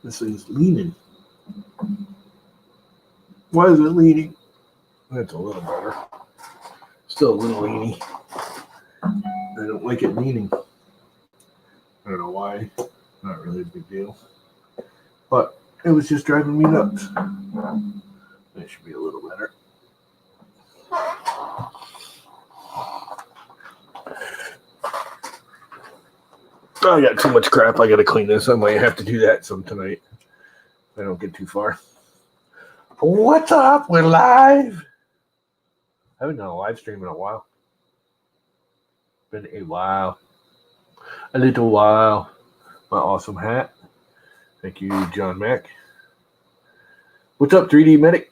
This thing's leaning. Why is it leaning? That's a little better. Still a little leany. I don't like it leaning. I don't know why. Not really a big deal. But it was just driving me nuts. That should be a little better. I got too much crap. I got to clean this. I might have to do that some tonight. If I don't get too far. What's up? We're live. I haven't done a live stream in a while. Been a while. A little while. My awesome hat. Thank you, John Mack. What's up, 3D Medic?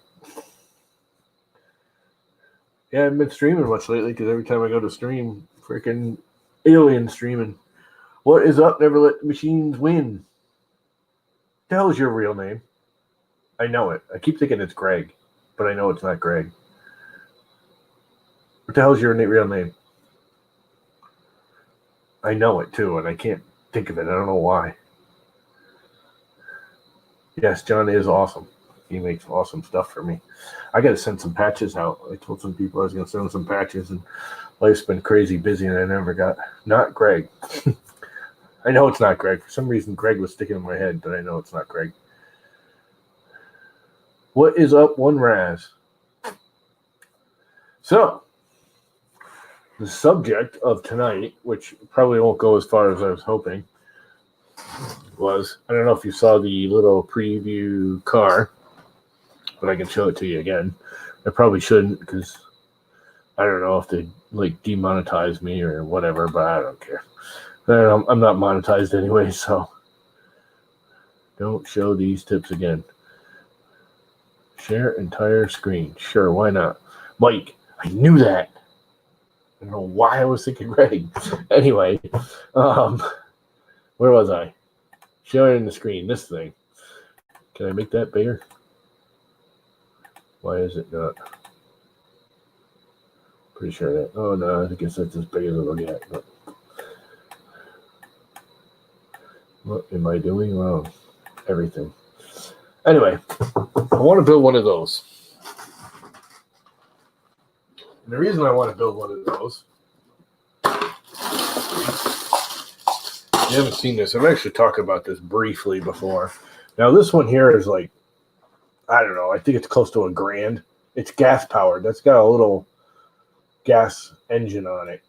Yeah, I haven't been streaming much lately because every time I go to stream, freaking alien streaming. What is up? Never let the machines win. What the hell is your real name? I know it. I keep thinking it's Greg, but I know it's not Greg. What the hell is your real name? I know it too, and I can't think of it. I don't know why. Yes, John is awesome. He makes awesome stuff for me. I got to send some patches out. I told some people I was going to send some patches, and life's been crazy busy, and I never got. Not Greg. I know it's not Greg. For some reason, Greg was sticking in my head, but I know it's not Greg. What is up, One Raz? So, the subject of tonight, which probably won't go as far as I was hoping, was, I don't know if you saw the little preview car, but I can show it to you again. I probably shouldn't because I don't know if they like demonetize me or whatever, but I don't care. I'm not monetized anyway, so don't show these tips again. Share entire screen. Sure, why not? Mike, I knew that. I don't know why I was thinking Greg. Anyway, where was I? Sharing the screen, this thing. Can I make that bigger? Why is it not? Pretty sure that. Oh no, I guess that's as big as it'll get. But what am I doing wrong? Everything. Anyway, I want to build one of those. And the reason I want to build one of those, you haven't seen this. I've actually talked about this briefly before. Now, this one here is like, I don't know. I think it's close to $1,000. It's gas powered. That's got a little gas engine on it,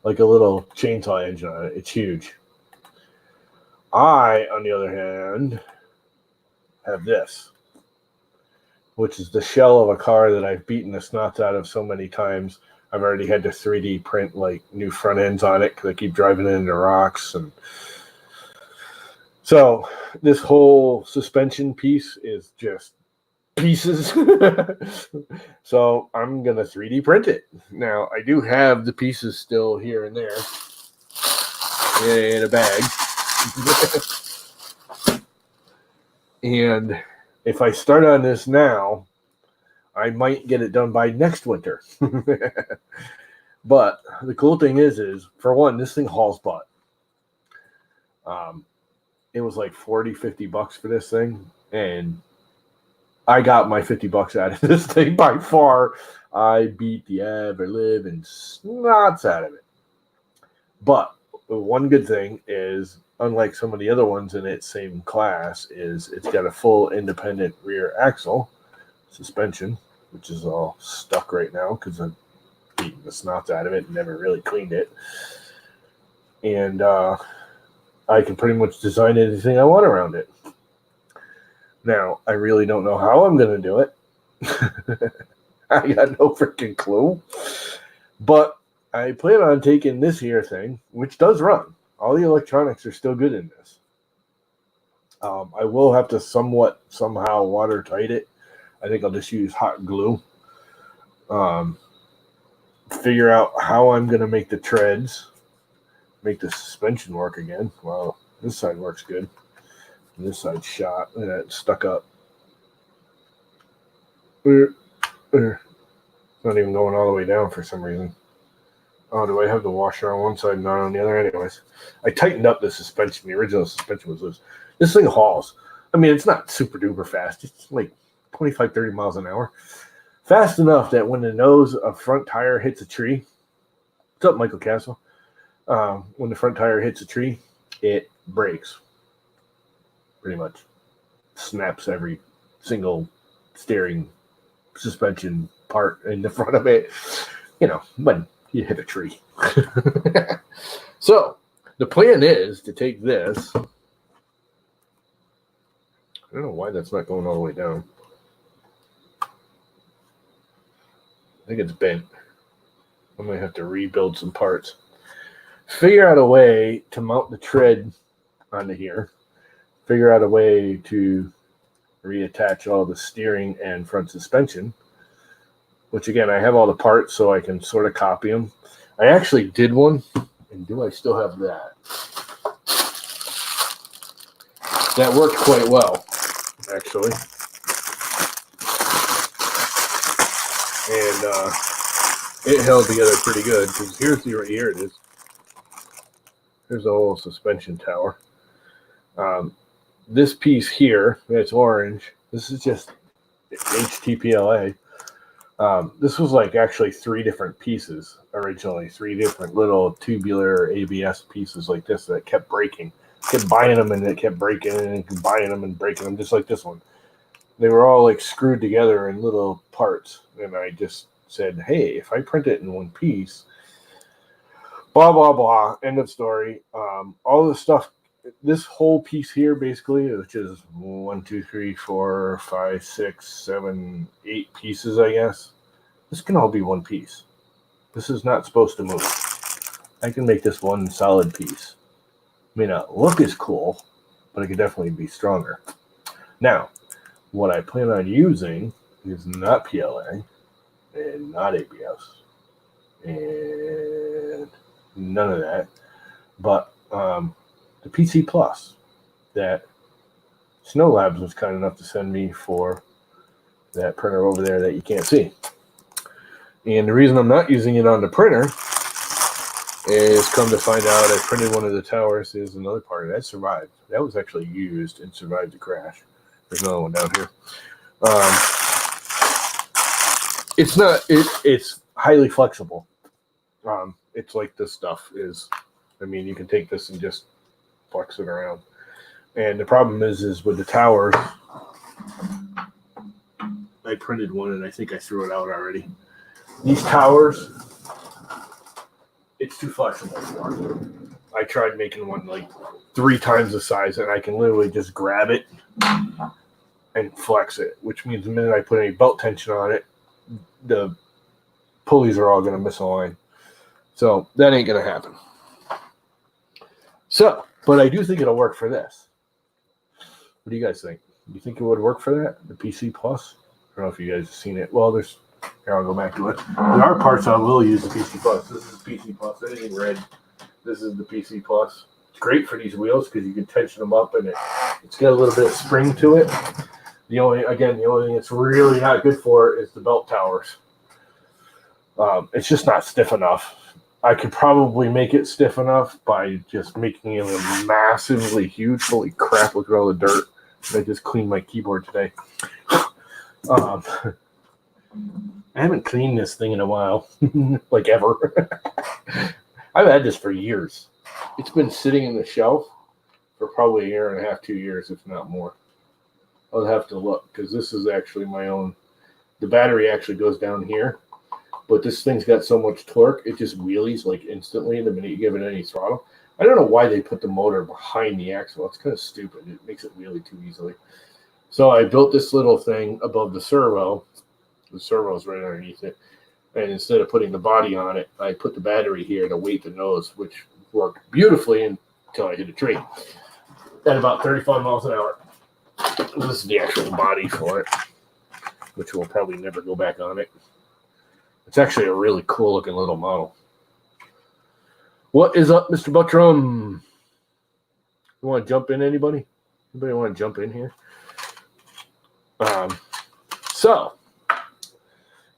like a little chainsaw engine on it. It's huge. I, on the other hand, have this, which is the shell of a car that I've beaten the snots out of so many times. I've already had to 3D print like new front ends on it because I keep driving it into rocks. And so this whole suspension piece is just pieces. So I'm going to 3D print it. Now, I do have the pieces still here and there in a bag. And if I start on this now, I might get it done by next winter. But the cool thing is for one, this thing hauls butt. It was like $40-$50 for this thing, and I got my $50 out of this thing by far. I beat the ever-living snots out of it. But the one good thing is, unlike some of the other ones in its same class, is it's got a full independent rear axle suspension, which is all stuck right now because I've beaten the snots out of it and never really cleaned it. And I can pretty much design anything I want around it. Now, I really don't know how I'm going to do it. I got no freaking clue. But I plan on taking this here thing, which does run. All the electronics are still good in this. I will have to somehow watertight it. I think I'll just use hot glue. Figure out how I'm going to make the treads, make the suspension work again. Well, this side works good. And this side's shot. Look at that, it's stuck up. It's not even going all the way down for some reason. Oh, do I have the washer on one side and not on the other? Anyways, I tightened up the suspension. The original suspension was loose. This thing hauls. I mean, it's not super duper fast. It's like 25, 30 miles an hour. Fast enough that when the nose of front tire hits a tree, what's up, Michael Castle? When the front tire hits a tree, it breaks. Pretty much. Snaps every single steering suspension part in the front of it. You know, when you hit a tree. So, the plan is to take this. I don't know why that's not going all the way down. I think it's bent. I might have to rebuild some parts. Figure out a way to mount the tread onto here. Figure out a way to reattach all the steering and front suspension. Which, again, I have all the parts, so I can sort of copy them. I actually did one, and do I still have that? That worked quite well, actually. And it held together pretty good, because here it is. Here's the whole suspension tower. This piece here, it's orange. This is just HTPLA. This was like actually 3 different pieces originally, 3 different little tubular ABS pieces like this that kept breaking. Kept buying them and it kept breaking and buying them and breaking them, just like this one. They were all like screwed together in little parts. And I just said, hey, if I print it in one piece, blah, blah, blah, end of story. All the stuff, this whole piece here basically, which is 1, 2, 3, 4, 5, 6, 7, 8 pieces, I guess. This can all be one piece. This is not supposed to move. I can make this one solid piece. May not look as cool, but it could definitely be stronger. Now, what I plan on using is not PLA and not ABS and none of that, but the PC Plus that Snow Labs was kind enough to send me for that printer over there that you can't see. And the reason I'm not using it on the printer is, come to find out, I printed one of the towers. Is another part of that survived. That was actually used and survived the crash. There's another one down here. It's not. It's highly flexible. It's like this stuff is. I mean, you can take this and just flex it around. And the problem is with the towers. I printed one and I think I threw it out already. These towers, it's too flexible for them. I tried making one like 3 times the size, and I can literally just grab it and flex it, which means the minute I put any belt tension on it, the pulleys are all going to misalign. So that ain't going to happen. So, but I do think it'll work for this. What do you guys think? Do you think it would work for that? The PC Plus? I don't know if you guys have seen it. Well, here, I'll go back to it. There are parts I will use the PC Plus. This is PC Plus. Anything red. This is the PC Plus. It's great for these wheels because you can tension them up and it's got a little bit of spring to it. The only thing it's really not good for is the belt towers. It's just not stiff enough. I could probably make it stiff enough by just making it massively huge. Holy crap, look at all the dirt. I just cleaned my keyboard today. I haven't cleaned this thing in a while, like ever. I've had this for years. It's been sitting in the shelf for probably 1.5 years, 2 years, if not more. I'll have to look, because this is actually my own. The battery actually goes down here, but this thing's got so much torque, it just wheelies like instantly the minute you give it any throttle. I don't know why they put the motor behind the axle. It's kind of stupid. It makes it wheelie too easily. So I built this little thing above the servo. The servo's right underneath it. And instead of putting the body on it, I put the battery here to weight the nose, which worked beautifully until I hit a tree at about 35 miles an hour. This is the actual body for it, which will probably never go back on it. It's actually a really cool looking little model. What is up, Mr. Buttram? You want to jump in, anybody? Anybody want to jump in here?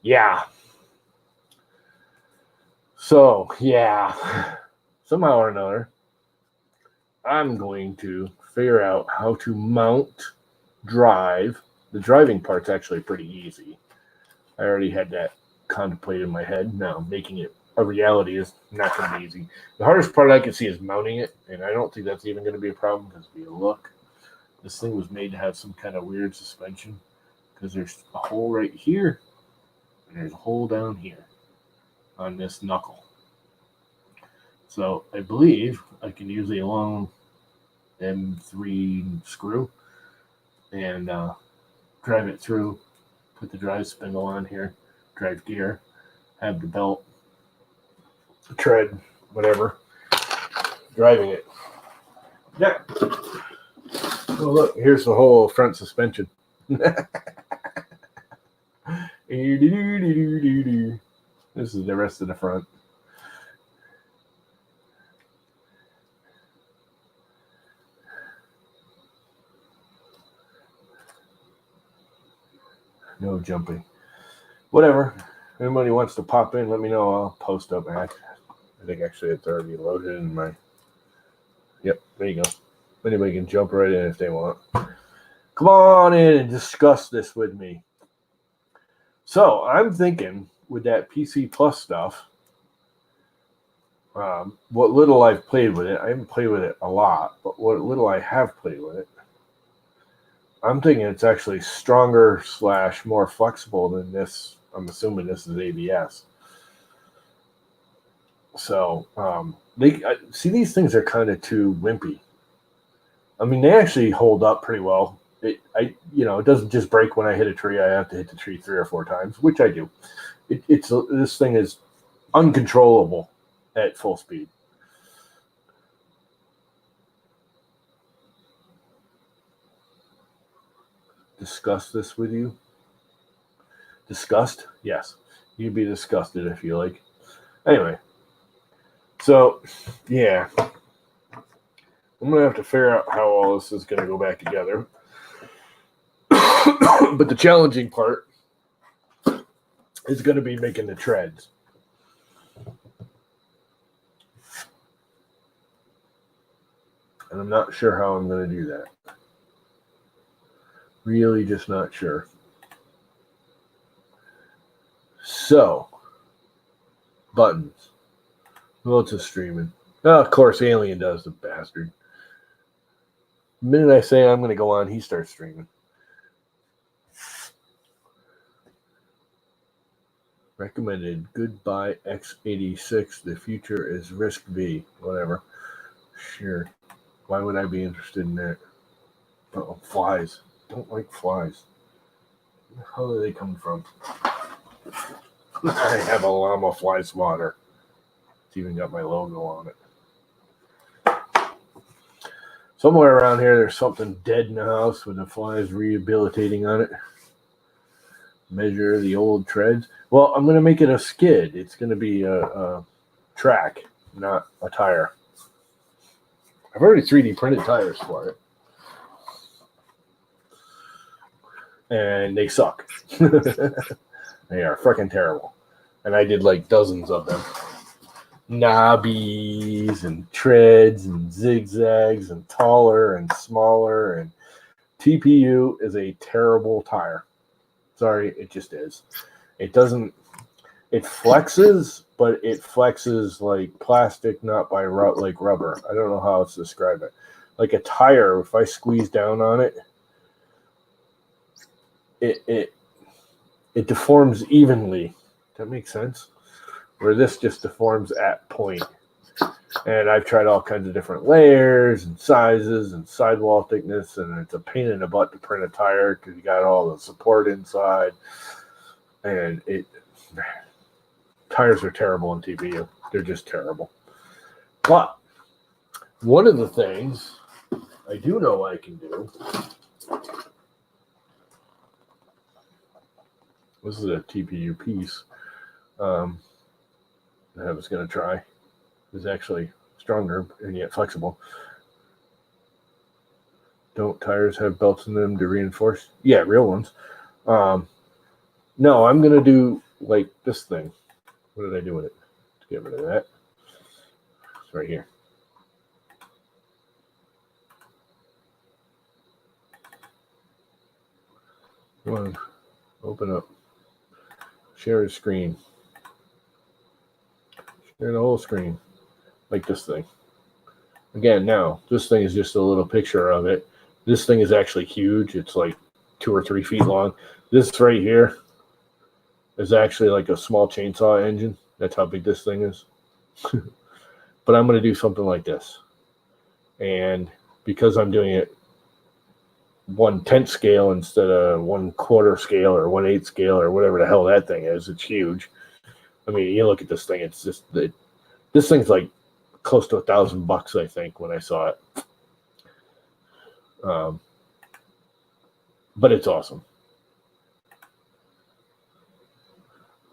Yeah. So, yeah, somehow or another, I'm going to figure out how to drive. The driving part's actually pretty easy. I already had that contemplated in my head. Now, making it a reality is not going to be easy. The hardest part I can see is mounting it, and I don't think that's even going to be a problem because if you look, this thing was made to have some kind of weird suspension because there's a hole right here and there's a hole down here on this knuckle. So I believe I can use a long M3 screw and drive it through, put the drive spindle on here, drive gear, have the belt, tread, whatever, driving it. Yeah. Oh, look, here's the whole front suspension. This is the rest of the front. No jumping. Whatever. If anybody wants to pop in, let me know. I'll post up. I think actually it's already loaded in my... Yep, there you go. Anybody can jump right in if they want. Come on in and discuss this with me. So I'm thinking with that PC Plus stuff, what little I've played with it, I haven't played with it a lot, but what little I have played with it, I'm thinking it's actually stronger / more flexible than this. I'm assuming this is ABS. So see, these things are kind of too wimpy. I mean, they actually hold up pretty well. It doesn't just break when I hit a tree. I have to hit the tree 3 or 4 times, which I do. This thing is uncontrollable at full speed. Discuss this with you. Disgust? Yes. You'd be disgusted if you like. Anyway. So, yeah. I'm going to have to figure out how all this is going to go back together. But the challenging part is going to be making the treads. And I'm not sure how I'm going to do that. Really just not sure. So, buttons. Well, it's a streaming. Oh, of course, Alien does, the bastard. The minute I say I'm going to go on, he starts streaming. Recommended. Goodbye X86. The future is Risk V. Whatever. Sure. Why would I be interested in that? Uh-oh, flies. Don't like flies. Where the hell do they come from? I have a llama fly swatter. It's even got my logo on it. Somewhere around here, there's something dead in the house with the flies rehabilitating on it. Measure the old treads. Well, I'm going to make it a skid. It's going to be a track, not a tire. I've already 3D printed tires for it. And they suck. They are freaking terrible. And I did like dozens of them. Knobbies and treads and zigzags and taller and smaller. And TPU is a terrible tire. Sorry, it just is. It flexes, but it flexes like plastic, not by like rubber. I don't know how else to describe it. Like a tire, if I squeeze down on it, it deforms evenly. Does that make sense? Where this just deforms at point. And I've tried all kinds of different layers and sizes and sidewall thickness, and it's a pain in the butt to print a tire because you got all the support inside. And tires are terrible on TPU. They're just terrible. But one of the things I do know I can do, this is a TPU piece that I was going to try. Is actually stronger and yet flexible. Don't tires have belts in them to reinforce? Yeah, real ones. No, I'm going to do like this thing. What did I do with it? Get rid of that. It's right here. Come on, open up. Share the screen. Share the whole screen, like this thing. Again, now, this thing is just a little picture of it. This thing is actually huge. It's like 2 or 3 feet long. This right here is actually like a small chainsaw engine. That's how big this thing is. But I'm going to do something like this. And because I'm doing it 1/10 scale instead of 1/4 scale or 1/8 scale or whatever the hell that thing is, it's huge. I mean, you look at this thing, it's just, this thing's like close to $1,000, I think, when I saw it. But it's awesome.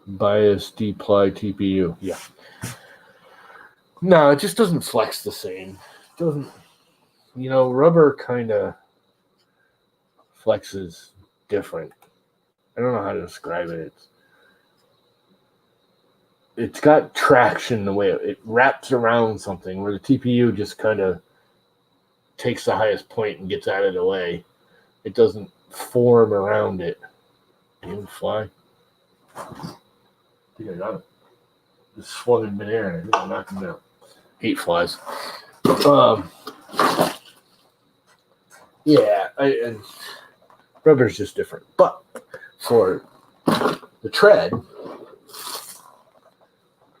Bias deploy TPU. Yeah. No, it just doesn't flex the same. It doesn't, rubber kind of flexes different. I don't know how to describe it. It's got traction the way it wraps around something, where the TPU just kind of takes the highest point and gets out of the way. It doesn't form around it. Damn fly. I think I got it. Just swung in midair and I think I knocked him down. Hate flies. Yeah, and rubber's just different. But for the tread,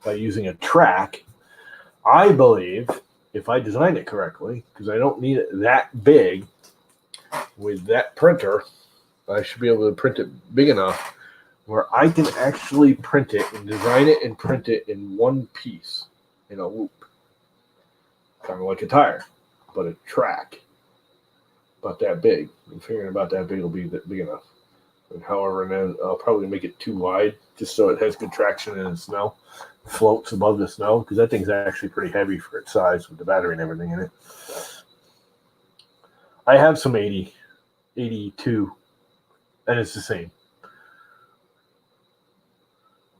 by using a track, I believe, if I design it correctly, because I don't need it that big with that printer, I should be able to print it big enough where I can actually print it and design it and print it in one piece in a loop. Kind of like a tire, but a track. About that big. I'm figuring about that big will be big enough. And however, and then I'll probably make it too wide just so it has good traction in the snow. Floats above the snow, because that thing's actually pretty heavy for its size with the battery and everything in it. I have some 82, and it's the same.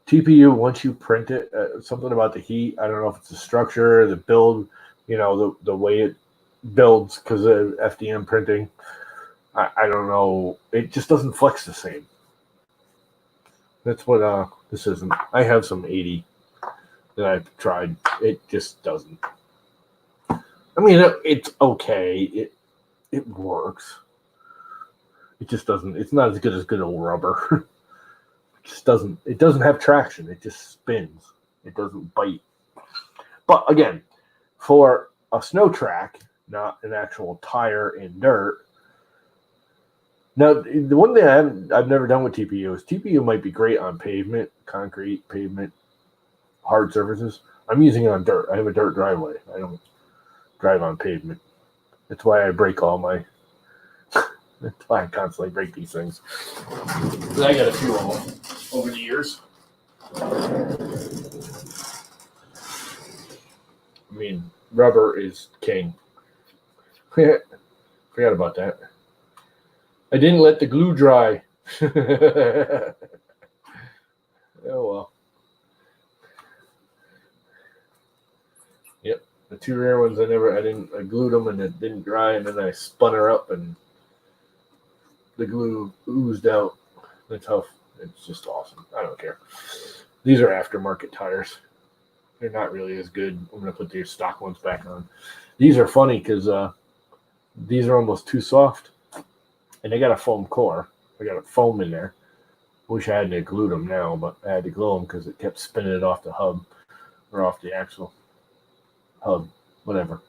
TPU, once you print it, something about the heat, I don't know if it's the structure, the build, the way it builds because of FDM printing. I don't know. It just doesn't flex the same. That's what this isn't. I have some 80 that I've tried. It just doesn't. I mean, it's okay. It works. It just doesn't. It's not as good as good old rubber. It just doesn't. It doesn't have traction. It just spins. It doesn't bite. But again, for a snow track, not an actual tire in dirt. Now, the one thing I've never done with TPU is TPU might be great on pavement, concrete, pavement, hard surfaces. I'm using it on dirt. I have a dirt driveway. I don't drive on pavement. That's why I break all my. That's why I constantly break these things. I got a few of them over the years. I mean, rubber is king. Forgot about that. I didn't let the glue dry. Oh well. Yep, the 2 rare ones I glued them and it didn't dry, and then I spun her up and the glue oozed out. That's how it's just awesome. I don't care. These are aftermarket tires. They're not really as good. I'm gonna put these stock ones back on. These are funny because these are almost too soft. And they got a foam core. I got a foam in there. Wish I hadn't glued them now, but I had to glue them because it kept spinning it off the hub or off the axle. Hub, whatever.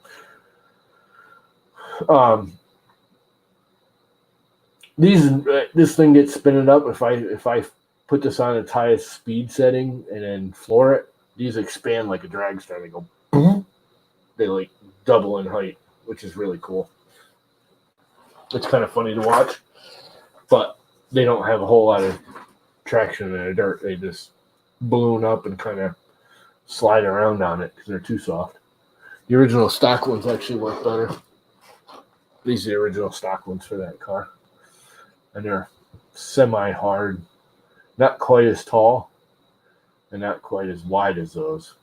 This thing gets spinning up. If I put this on its highest speed setting and then floor it, these expand like a dragster. They go boom. They like double in height, which is really cool. It's kind of funny to watch, but they don't have a whole lot of traction in the dirt. They just balloon up and kind of slide around on it because they're too soft. The original stock ones actually work better. These are the original stock ones for that car. And they're semi-hard, not quite as tall, and not quite as wide as those.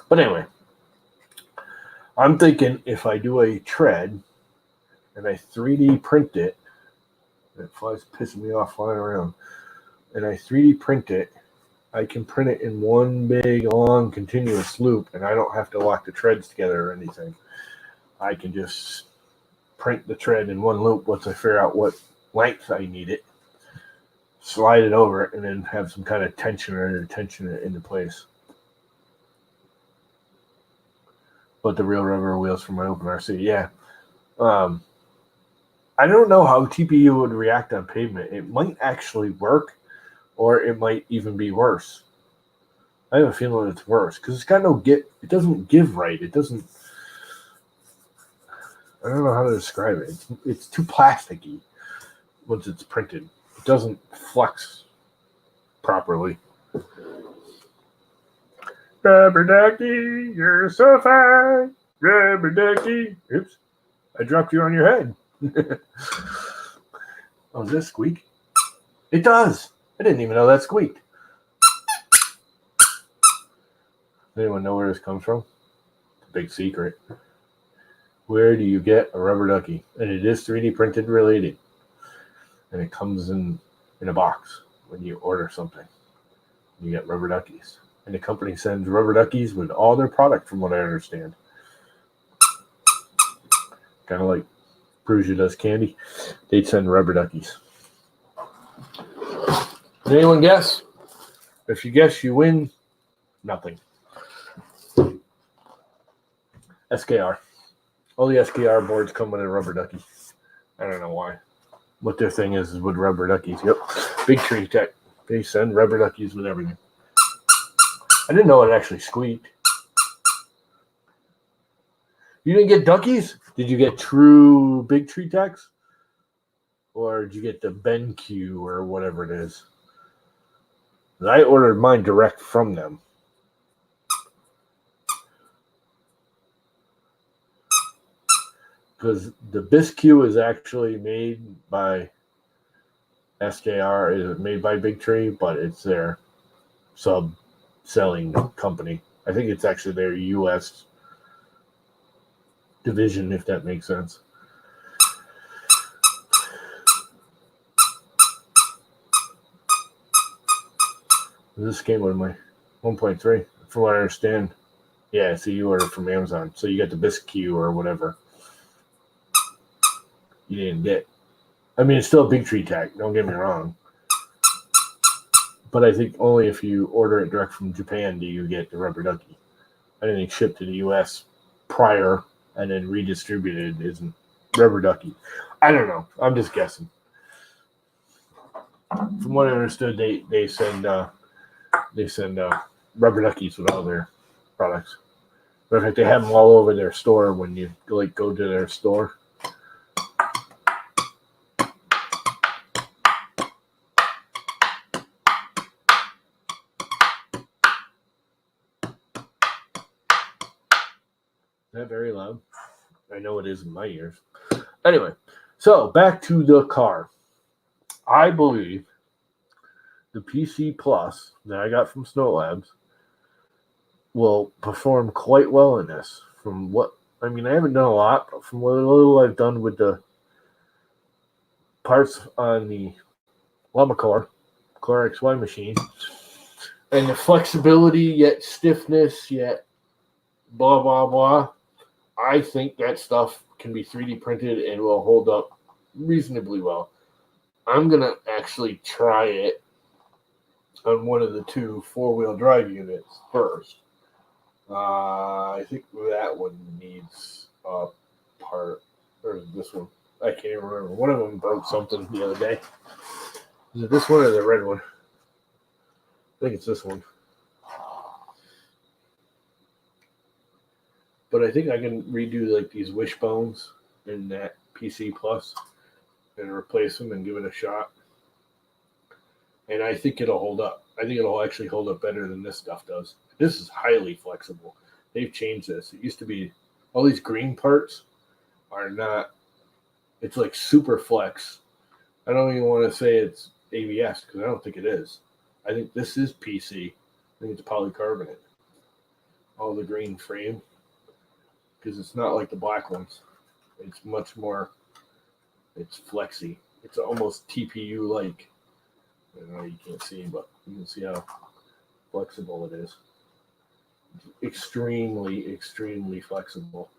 But anyway, I'm thinking if I do a tread and I 3D print it, that fly's pissing me off flying around, and I 3D print it, I can print it in one big, long, continuous loop, and I don't have to lock the treads together or anything. I can just print the tread in one loop once I figure out what length I need it, slide it over it, and then have some kind of tensioner to tension it into place. But the real rubber wheels for my open RC, yeah. I don't know how TPU would react on pavement. It might actually work, or it might even be worse. I have a feeling it's worse because it's got no get. It doesn't give right. It doesn't. I don't know how to describe it. It's too plasticky once it's printed. It doesn't flex properly. Rubber ducky, you're so fine. Rubber ducky. Oops, I dropped you on your head. Oh, does that squeak? It does. I didn't even know that squeaked. Does anyone know where this comes from? It's a big secret. Where do you get a rubber ducky? And it is 3D printed related. And it comes in a box when you order something. You get rubber duckies. And the company sends rubber duckies with all their product, from what I understand. Kind of like Brugia does candy. They'd send rubber duckies. Did anyone guess? If you guess, you win nothing. SKR. All the SKR boards come with a rubber ducky. I don't know why. What their thing is with rubber duckies. Yep. Big Tree Tech. They send rubber duckies with everything. I didn't know it actually squeaked. You didn't get duckies? Did you get true Big Tree Techs? Or did you get the BenQ or whatever it is? I ordered mine direct from them. Because the BisQ is actually made by SKR, is made by Big Tree, but it's their sub-selling company. I think it's actually their U.S. division, if that makes sense. This came with my 1.3, from what I understand. Yeah, so you ordered from Amazon. So you got the BisQ or whatever. You didn't get. I mean, it's still a Big Tree Tech, don't get me wrong. But I think only if you order it direct from Japan do you get the rubber ducky. Anything shipped to the U.S. prior and then redistributed isn't rubber ducky. I don't know. I'm just guessing. From what I understood, they send rubber duckies with all their products. Matter of fact, they have them all over their store when you go to their store. Is that very loud? I know it is in my ears. Anyway, so back to the car. I believe the PC Plus that I got from Snow Labs will perform quite well in this. From what I mean, I haven't done a lot, but from what little I've done with the parts on the Llama Core XY machine, and the flexibility yet stiffness yet blah blah blah, I think that stuff can be 3D printed and will hold up reasonably well. I'm gonna actually try it on one of the two 4-wheel drive units first. I think that one needs a part, or this one. I can't even remember. One of them broke something the other day. Is it this one or the red one? I think it's this one. But I think I can redo like these wishbones in that PC Plus and replace them and give it a shot. And I think it'll hold up. I think it'll actually hold up better than this stuff does. This is highly flexible. They've changed this. It used to be all these green parts are not. It's like super flex. I don't even want to say it's ABS because I don't think it is. I think this is PC. I think it's polycarbonate. all the green frame because it's not like the black ones. It's much more. It's flexy. It's almost TPU like. I know you can't see, but you can see how flexible it is. It's extremely, extremely flexible.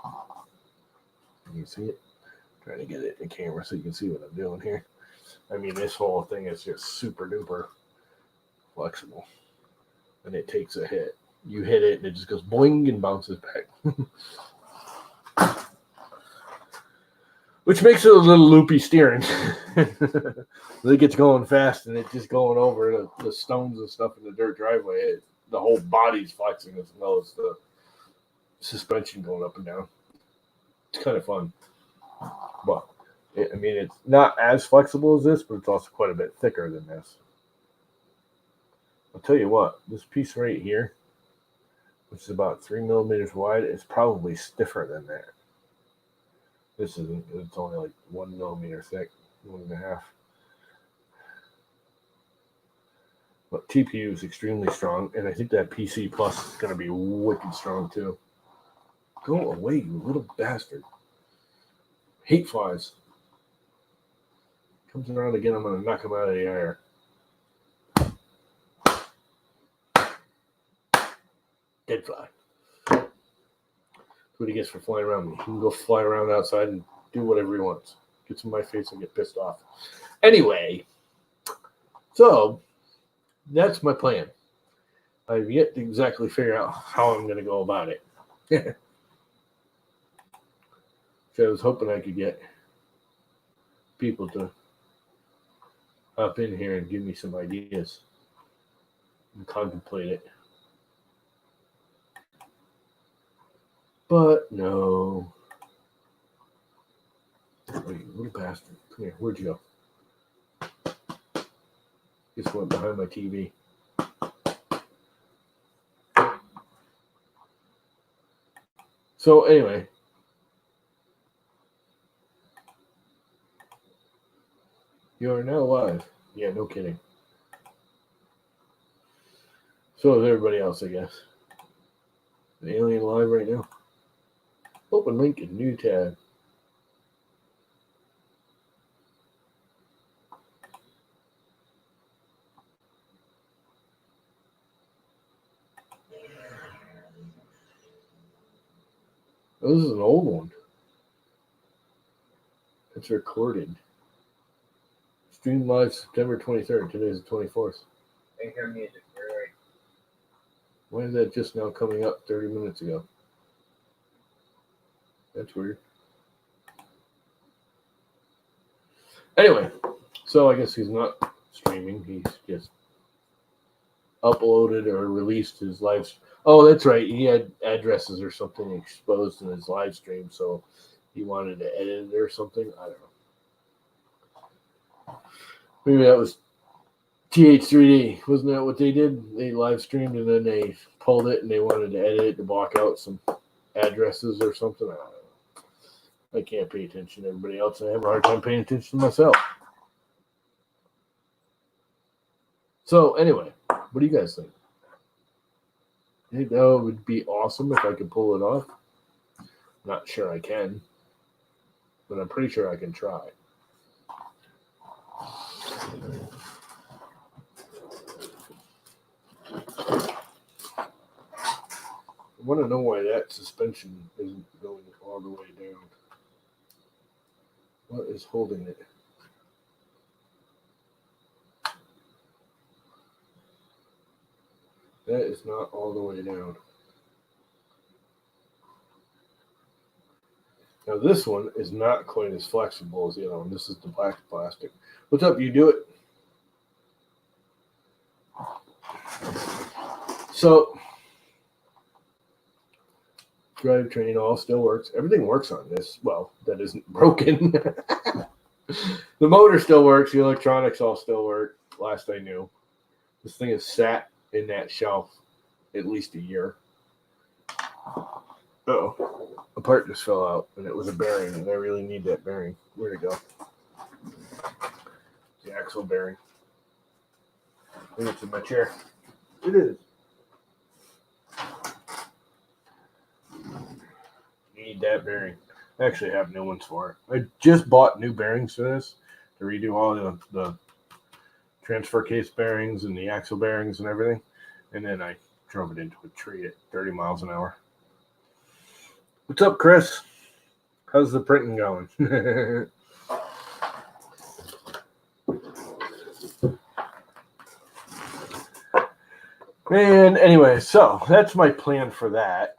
Can you see it? I'm trying to get it in the camera so you can see what I'm doing here. I mean, this whole thing is just super duper flexible. And it takes a hit. You hit it and it just goes boing and bounces back. Which makes it a little loopy steering. It gets going fast and it's just going over the stones and stuff in the dirt driveway. The whole body's flexing as well as the suspension going up and down. It's kind of fun. But, I mean, it's not as flexible as this, but it's also quite a bit thicker than this. I'll tell you what, this piece right here, which is about 3 millimeters wide, is probably stiffer than that. This isn't, it's only like 1 millimeter thick, 1.5. But TPU is extremely strong, and I think that PC Plus is going to be wicked strong too. Go away, you little bastard. Hate flies. Comes around again, I'm going to knock him out of the air. Dead fly. That's what he gets for flying around me. He can go fly around outside and do whatever he wants. Gets in my face and get pissed off. Anyway, so that's my plan. I've yet to exactly figure out how I'm going to go about it. So I was hoping I could get people to hop in here and give me some ideas and contemplate it. But no. Wait, little bastard. Come here. Where'd you go? Just went behind my TV. So anyway. You are now live. Yeah, no kidding. So is everybody else, I guess. The alien live right now. Open link in new tab. Oh, this is an old one. It's recorded. Stream live September 23rd. Today's the 24th. I hear music. Right. Why is that just now coming up 30 minutes ago? That's weird. Anyway, so I guess he's not streaming. He's just uploaded or released his live. Oh, that's right. He had addresses or something exposed in his live stream, so he wanted to edit it or something. I don't know. Maybe that was TH3D. Wasn't that what they did? They live streamed and then they pulled it and they wanted to edit it to block out some addresses or something. I don't know. I can't pay attention to everybody else. I have a hard time paying attention to myself. So anyway, what do you guys think? I think that would be awesome if I could pull it off. Not sure I can, but I'm pretty sure I can try. I want to know why that suspension isn't going all the way down. What is holding it? That is not all the way down. Now this one is not quite as flexible as the other one. This is the black plastic. What's up? You do it? So, drivetrain all still works. Everything works on this. Well, that isn't broken. The motor still works. The electronics all still work. Last I knew. This thing has sat in that shelf at least a year. Uh-oh. A part just fell out, and it was a bearing, and I really need that bearing. Where'd it go? The axle bearing. I think it's in my chair. It is. need that bearing. I actually have new ones for it. I just bought new bearings for this to redo all the transfer case bearings and the axle bearings and everything. And then I drove it into a tree at 30 miles an hour. What's up, Chris? How's the printing going? And anyway, so that's my plan for that.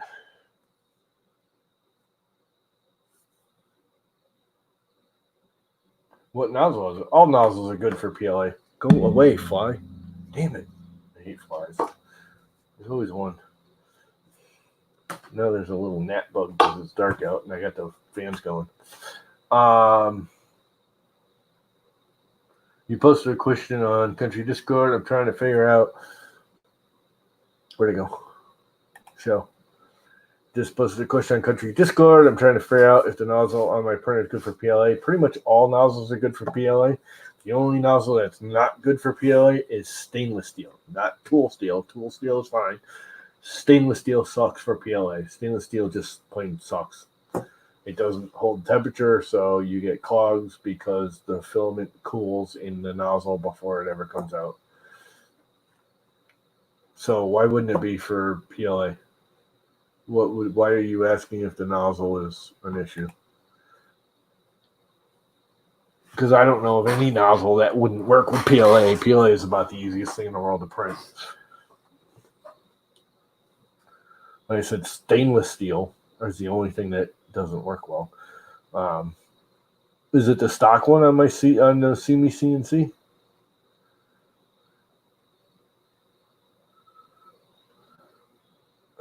What nozzle is it? All nozzles are good for PLA. Go away, fly. Damn it. I hate flies. There's always one. Now there's a little gnat bug because it's dark out and I got the fans going. You posted a question on Country Discord. I'm trying to figure out where'd it go. So, just posted a question on Country Discord. I'm trying to figure out if the nozzle on my printer is good for PLA. Pretty much all nozzles are good for PLA. The only nozzle that's not good for PLA is stainless steel, not tool steel. Tool steel is fine. Stainless steel sucks for PLA. Stainless steel just plain sucks. It doesn't hold temperature, so you get clogs because the filament cools in the nozzle before it ever comes out. So why wouldn't it be for PLA? Why are you asking if the nozzle is an issue? Because I don't know of any nozzle that wouldn't work with PLA. PLA is about the easiest thing in the world to print. Like I said, stainless steel is the only thing that doesn't work well. Is it the stock one on the See Me CNC?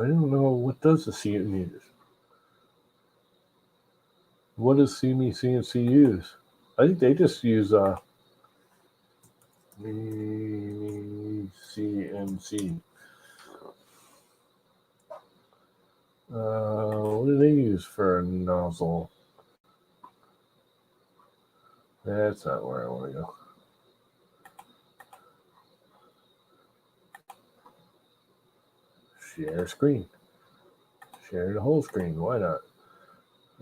I don't know. What does the CNC use? What does See Me CNC use? I think they just use CNC. What do they use for a nozzle? That's not where I want to go. Share screen. Share the whole screen. Why not?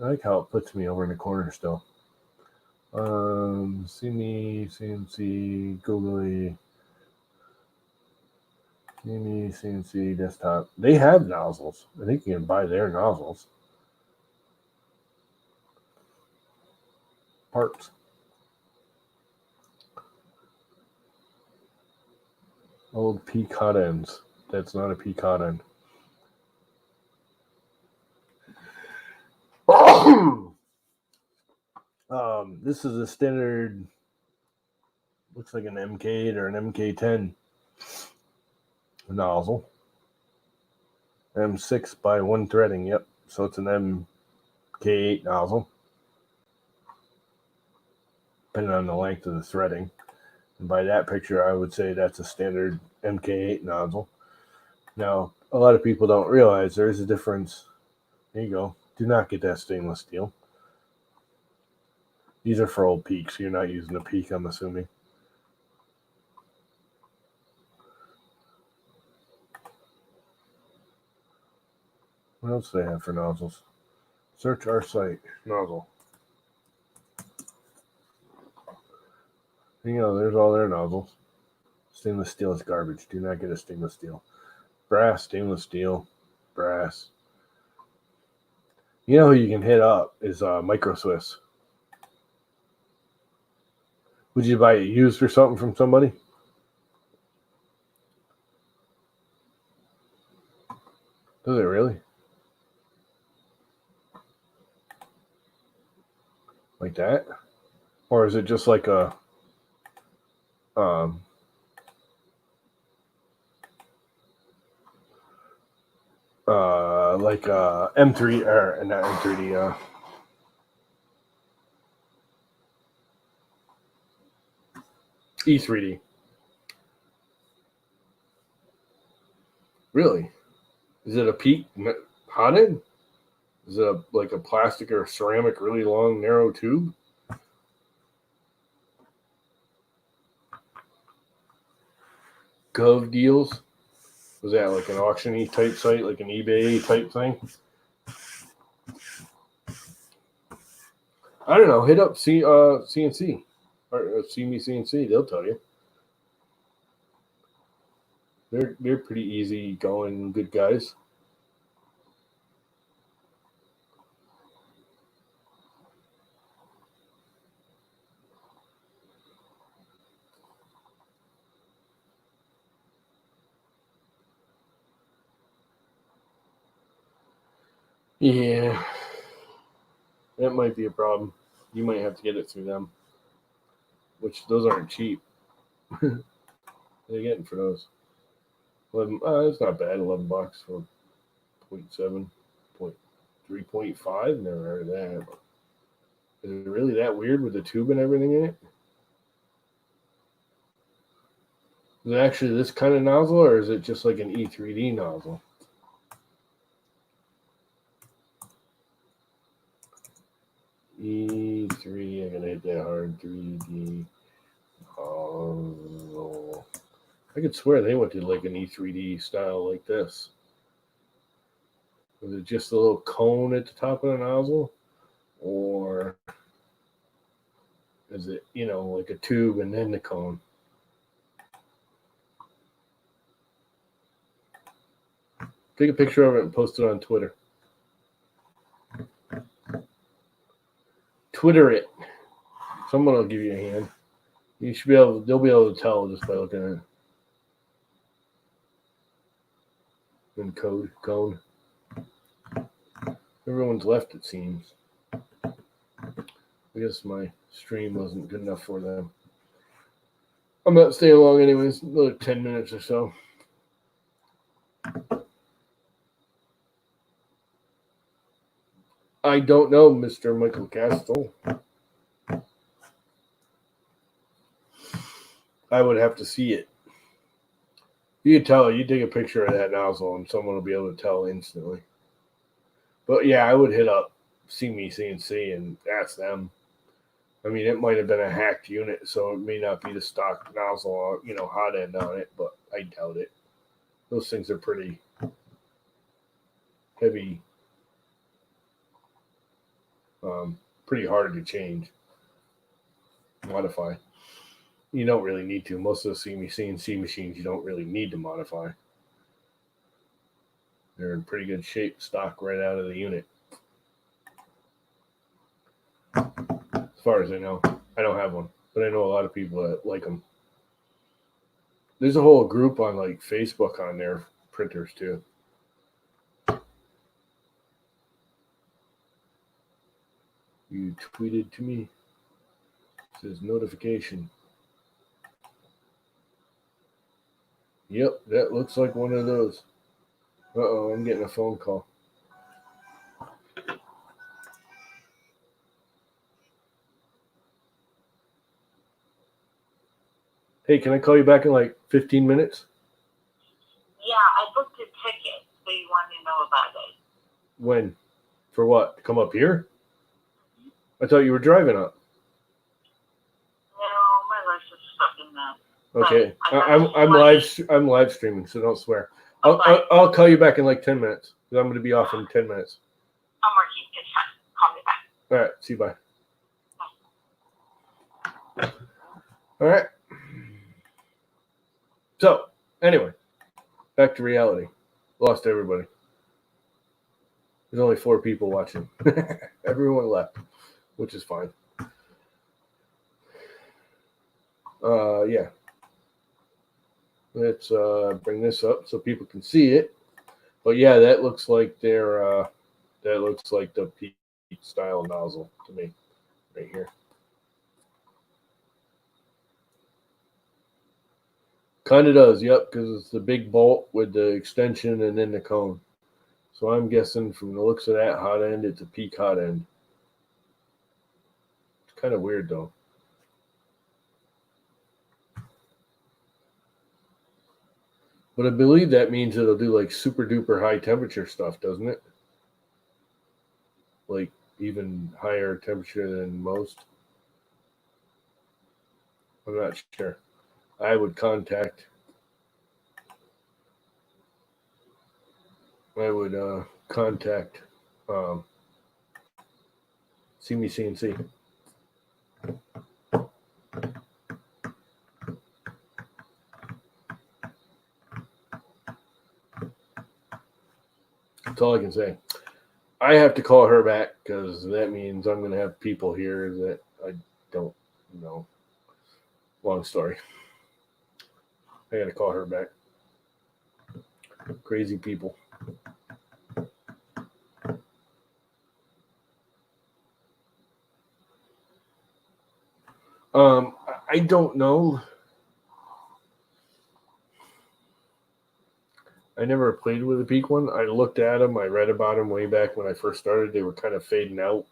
I like how it puts me over in the corner still. See Me, CNC, Googly. See Me, CNC, desktop. They have nozzles. I think you can buy their nozzles. Parts. Old peak hot ends. That's not a peak hot end. This is a standard, looks like an MK8 or an MK10 nozzle. M6 by one threading, yep. So it's an MK8 nozzle, depending on the length of the threading. And by that picture, I would say that's a standard MK8 nozzle. Now, a lot of people don't realize there's a difference. There you go. Do not get that stainless steel. These are for old peaks. You're not using a peak, I'm assuming. What else do they have for nozzles? Search our site. Nozzle. You know, there's all their nozzles. Stainless steel is garbage. Do not get a stainless steel. Brass, stainless steel, brass. You know who you can hit up is Micro Swiss. Would you buy it used or something from somebody? Does it really? Like that? Or is it just like a M3 or not M3D E3D? Really? Is it a peak hot end? Is it like a plastic or ceramic, really long, narrow tube? Gov deals? Was that like an auction-y type site, like an eBay type thing? I don't know. Hit up CNC or see me CNC. They'll tell you. They're pretty easy going, good guys. Yeah, that might be a problem. You might have to get it through them, which those aren't cheap. They're getting for those. 11. It's not bad. $11 for 0.7, 3.5. Never heard of that. But is it really that weird with the tube and everything in it? Is it actually this kind of nozzle, or is it just like an E3D nozzle? E3, I'm gonna hit that hard. 3D nozzle. I could swear they went to like an E3D style like this. Was it just a little cone at the top of the nozzle? Or is it, like a tube and then the cone? Take a picture of it and post it on Twitter. Twitter it. Someone will give you a hand. You should be able. They'll be able to tell just by looking at it. And cone. Everyone's left, it seems. I guess my stream wasn't good enough for them. I'm not staying long anyways. Another 10 minutes or so. I don't know, Mr. Michael Castle. I would have to see it. You can tell. You take a picture of that nozzle and someone will be able to tell instantly. But yeah, I would hit up See Me CNC and ask them. I mean, it might have been a hacked unit, so it may not be the stock nozzle, hot end on it, but I doubt it. Those things are pretty heavy, pretty hard to change, modify. You don't really need to. Most of the See Me CNC machines, you don't really need to modify. They're in pretty good shape, stock right out of the unit. As far as I know, I don't have one, but I know a lot of people that like them. There's a whole group on like Facebook on their printers too. You tweeted to me. It says notification. Yep, that looks like one of those. Uh-oh, I'm getting a phone call. Hey, can I call you back in like 15 minutes? Yeah, I booked a ticket, so you want to know about it. When? For what? Come up here? I thought you were driving up. No, my life's just stuck in that. Okay, I'm live streaming, so don't swear. Okay. I'll call you back in like 10 minutes because I'm going to be off in 10 minutes. I'm working. It's fine. Call me back. All right, see you. Bye. All right. So, anyway, back to reality. Lost everybody. There's only 4 people watching. Everyone left, which is fine. Yeah. Let's bring this up so people can see it. But yeah, that looks like that looks like the peak style nozzle to me, right here. Kind of does, yep, because it's the big bolt with the extension and then the cone. So I'm guessing from the looks of that hot end, it's a peak hot end. It's kind of weird though. But I believe that means it'll do like super duper high temperature stuff, doesn't it? Like even higher temperature than most. I'm not sure. I would contact See me CNC. That's all I can say. I have to call her back because that means I'm going to have people here that I don't know. Long story. I got to call her back. Crazy people. I don't know. I never played with a peak one. I looked at them. I read about them way back when I first started. They were kind of fading out.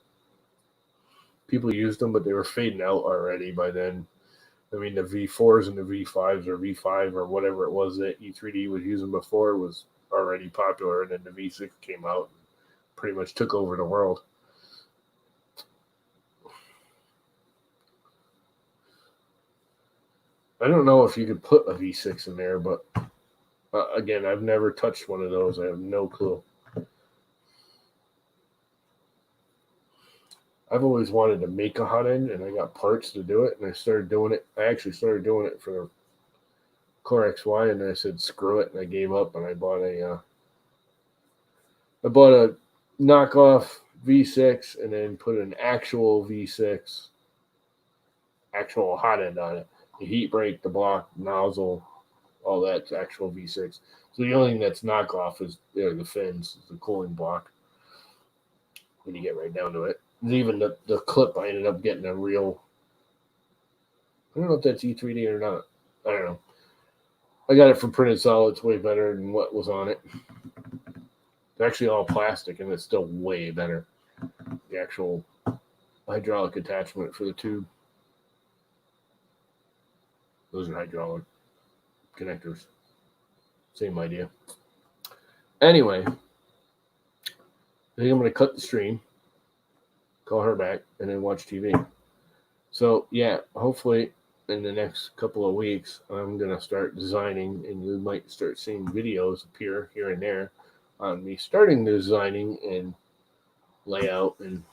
People used them, but they were fading out already by then. I mean, the V4s and the V5s or V5 or whatever it was that E3D was using before was already popular, and then the V6 came out and pretty much took over the world. I don't know if you could put a V6 in there, but again, I've never touched one of those. I have no clue. I've always wanted to make a hot end, and I got parts to do it, and I started doing it. I actually started doing it for the Core XY, and then I said screw it, and I gave up, and I bought a knockoff V6, and then put an actual V6, actual hot end on it. The heat break, the block, nozzle, all that's actual V6. So the only thing that's knockoff is the fins, the cooling block. When you get right down to it, even the clip, I ended up getting a real. I don't know if that's E3D or not. I don't know. I got it from Printed Solid. It's way better than what was on it. It's actually all plastic, and it's still way better. The actual hydraulic attachment for the tube. Those are hydraulic connectors. Same idea. Anyway, I think I'm going to cut the stream, call her back, and then watch TV. So, yeah, hopefully in the next couple of weeks, I'm going to start designing, and you might start seeing videos appear here and there on me starting the designing and layout and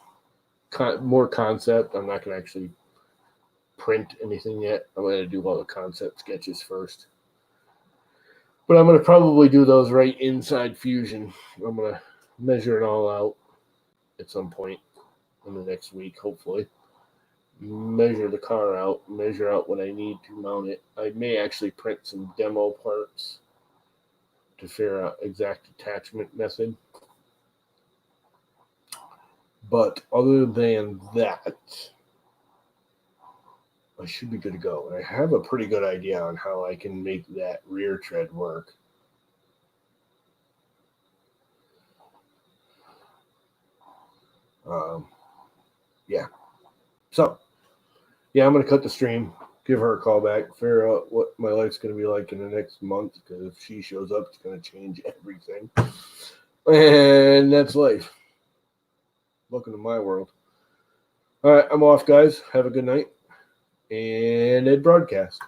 more concept. I'm not going to actually print anything yet. I'm going to do all the concept sketches first. But I'm going to probably do those right inside Fusion. I'm going to measure it all out at some point in the next week, hopefully. Measure the car out, measure out what I need to mount it. I may actually print some demo parts to figure out exact attachment method. But other than that, I should be good to go. And I have a pretty good idea on how I can make that rear tread work. Yeah. So, yeah, I'm going to cut the stream, give her a call back, figure out what my life's going to be like in the next month, because if she shows up, it's going to change everything. And that's life. Welcome to my world. All right, I'm off, guys. Have a good night. And Ed broadcast.